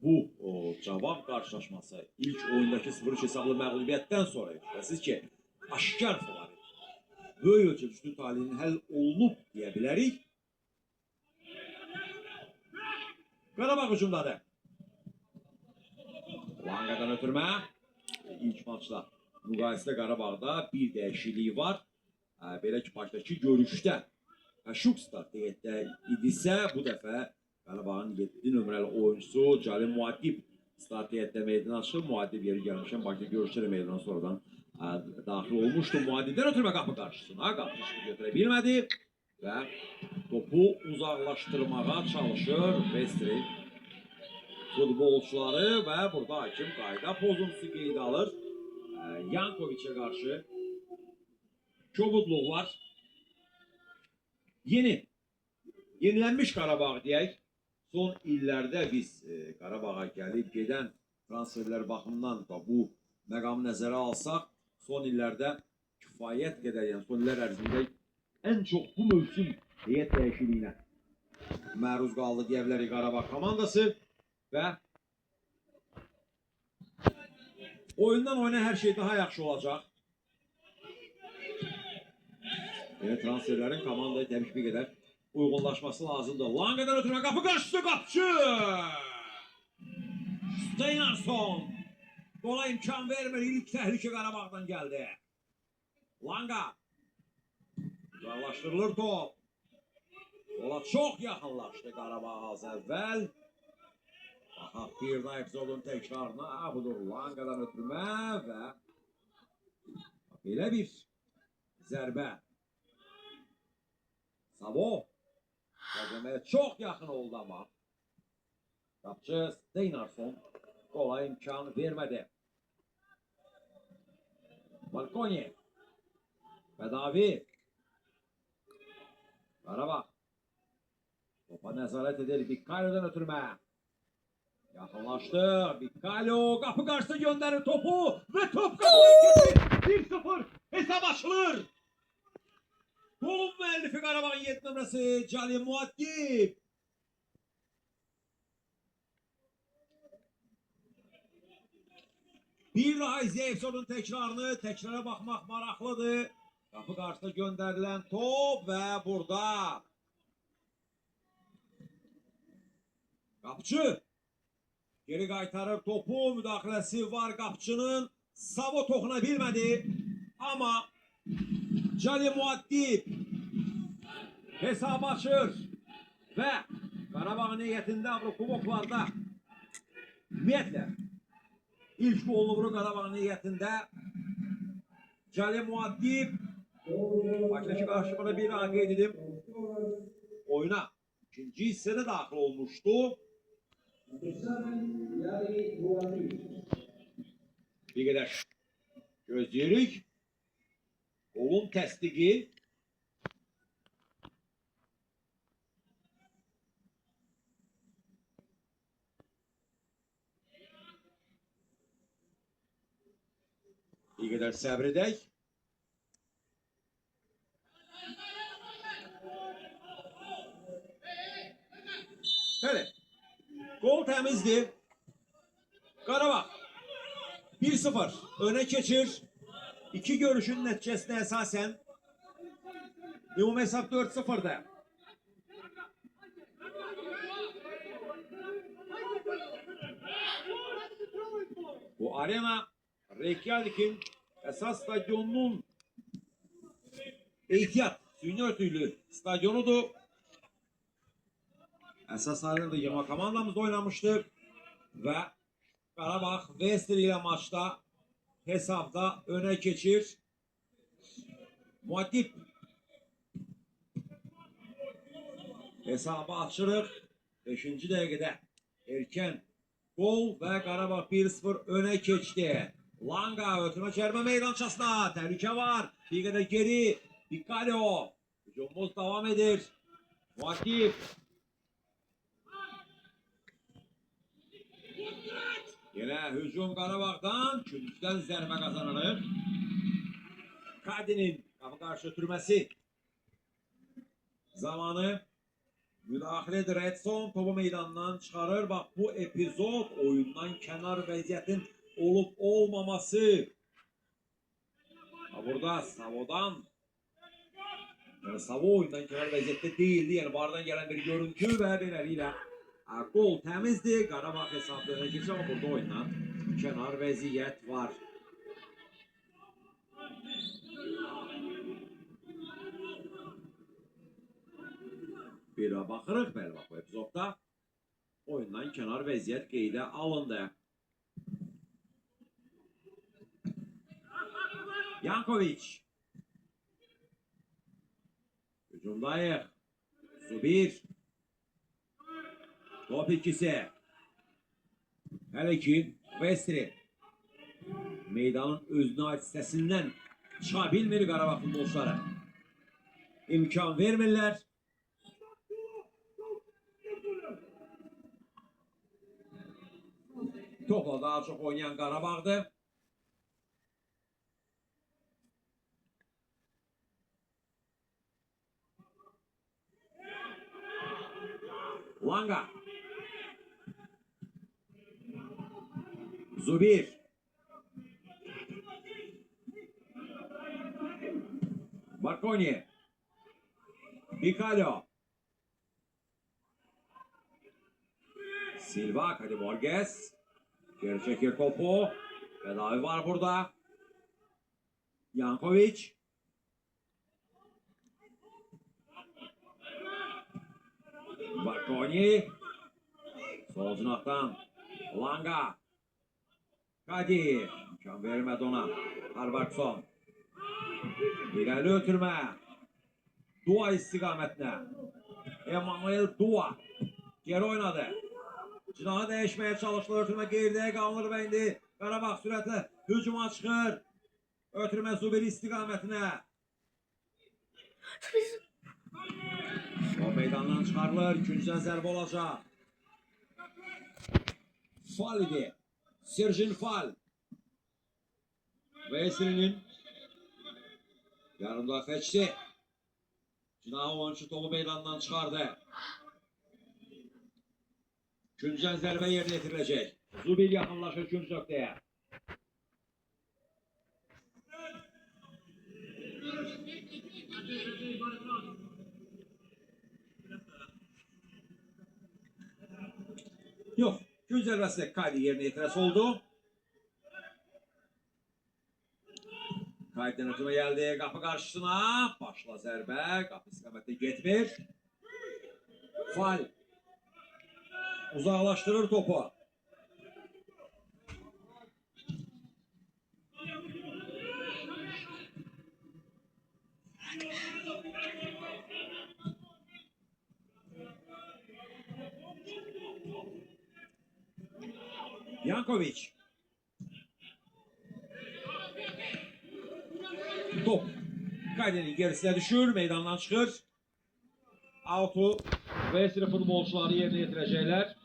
bu cavab karşılaşması ilk oyundaki 0-3 hesablı məğlubiyyətdən sonra şübhəsiz ki, aşkar favorit. Böyük ölçü üstün talihinin həll olunub deyə bilərik. Qarabağ hücumdadır. Langa'dan ötürmə. İlk maçda müqayisədə Qarabağda bir dəyişikliyi var. Belə ki, başdakı görüşdə Şuk start heyətdə idisə, bu dəfə Qarabağın 7 nömrəli oyuncusu Cali Muadib start heyətdə meydana açıb. Muadib yeri gəlmişən, Bakı görüşləri meydana sonradan daxil olmuşdu. Muadibdən ötürmə qapı qarşısına. Qapısını götürə bilmədi və topu uzaqlaşdırmağa çalışır Vestri futbolçuları və burada hakim qayda pozuntusu qeyd alır. Yankoviç'e qarşı kobudluq var. Yenilənmiş Qarabağ deyək. Son illərdə biz Qarabağa gəlib gedən transferlər baxımından bu məqamı nəzərə alsaq, son illərdə kifayət qədər, yəni son illər ərzində ən çox bu mövsüm heyət dəyişikliyinə məruz qaldı deyə bilərik Qarabağ komandası və oyundan oyuna hər şey daha yaxşı olacaq. Yəni transferlərin komandaya təbii ki, bir qədər uyğunlaşması lazımdır. Langa'dan ötürmə qapı qarşısı qapçı! Steinarsson! Qola imkan vermir, ilk təhlükə Qarabağdan gəldi. Langa! Uzaqlaşdırılır top. Qola çox yaxınlaşdı Qarabağ az əvvəl. Baxaq bir daha epizodun təkrarına. Budur Langa'dan ötürmə və belə bir zərbə. Savo. Qəzəməyə çox yaxın oldu ama. Qapçı Steinarsson qola imkan vermədi. Balkoni. Bədavi. Qarabağ. Topa nəzarət edir. Bikkalio'dan ötürmə. Yaxınlaşdı. Bikkalo qapı qarşısı göndərir topu və top qapıdan keçir. 1-0 hesab açılır. Golun müəllifi Qarabağın 7 nömrəsi Cali Muadib. Bir daha izləyək sonun təkrara baxmaq maraqlıdır. Qapı qarşısına göndərilən top və burada Qapçı geri qaytarır topu, müdaxiləsi var Qapçının. Savo toxuna bilmədi ama Cali Muadib hesabı açır və Qarabağın heyətində Avrokuboklarda ümumiyyətlə ilk golunu vurur Qarabağın heyətində Cali Muadib. Başdakı qarşımada bir daha qeyd edim. Oyuna ikinci hissədə daxil olmuşdu. Bir qədər gözləyirik. Golun təsdiqi. Bir qədər səbr edək. Bəli. Gol təmizdir. Qarabağ 1-0 öne keçir. İki görüşün nəticəsinə əsasən ümumi hesab 4-0'da. Bu arena Reykjavik'in esas stadyonunun ehtiyat, süni örtülü stadyonudur. Esas arenada yığma komandamızda oynamıştır ve Qarabağ Vestri ile maçta hesabda öne geçir. Muadib hesabı açırıq. 5. dəqiqədə erken gol ve Qarabağ 1-0 öne geçti. Langa ötürmə çərmə meydançasına təhlükə var. Bir qədər geri Bikkalio. Hücumumuz devam edir. Muadib. Yine hücum Qarabağ'dan küncdən zərbə kazanılır. Kadinin kapı karşı ötürməsi zamanı Müdaxilə edir Edson, topu meydandan çıxarır. Bax, bu epizod oyundan kənar vəziyyətin olub olmaması. Burada Savo'dan, yani Savo oyundan kənar vəziyyətdə değildi. Yani bardan gələn bir görüntü və beləliklə gol təmizdir. Qarabağ hesablarına keçir, ama burada oyundan kənar vəziyyət var. Bir baxırıq, bəli, bax, bu epizodda oyundan kənar vəziyyət qeydə alındı. Yankovic. Hücumdayıq. Zubir. Top ikisi. Hələ ki, Vestri. Meydanın özünə ait hissəsindən çıxa bilmir Qarabağ futbolçuları. İmkan vermirlər. Topla daha çok oynayan Qarabağ'dı. Langa. Zubir. Marconi. Bicalho. Silva, Cadi Borges. Geri çekir topu. Bedavi var burada. Yankovic. Marconi. Sol cinahtan. Langa. Cadi. İmkan vermedi ona. Harvardsson. İleri ötürme. Dua istikametine. Emanuel Dua. Geri oynadı. Cinahı değişmeye çalıştı. Ötürme geride kalınır ve indi. Qarabağ sürətlə hücuma çıxır. Ötürme Zubir istikametine. O meydandan çıxarılır. İkinciden zərbə olacaq. Fal idi. Serjin Fal. Veseli'nin yanında Feçti. Cinahı oyuncu topu meydandan çıxardı. Güncel zərbə yerinə yetirilecek. Zubir yaxınlaşır ikinci nöqtəyə. Yok. Gün zərbəsində Kaydi yerinə yetirəsi oldu. Kaydi'den ötürmə geldi. Qapı qarşısına. Başla zərbə. Qapı istiqamətdə getmir. Fal. Uzaklaştırır topu. Yankovic. Top. Kaydi'nin gerisine düşür. Meydandan çıxır. Out'u Veseli futbolçuları yerine yetirecekler.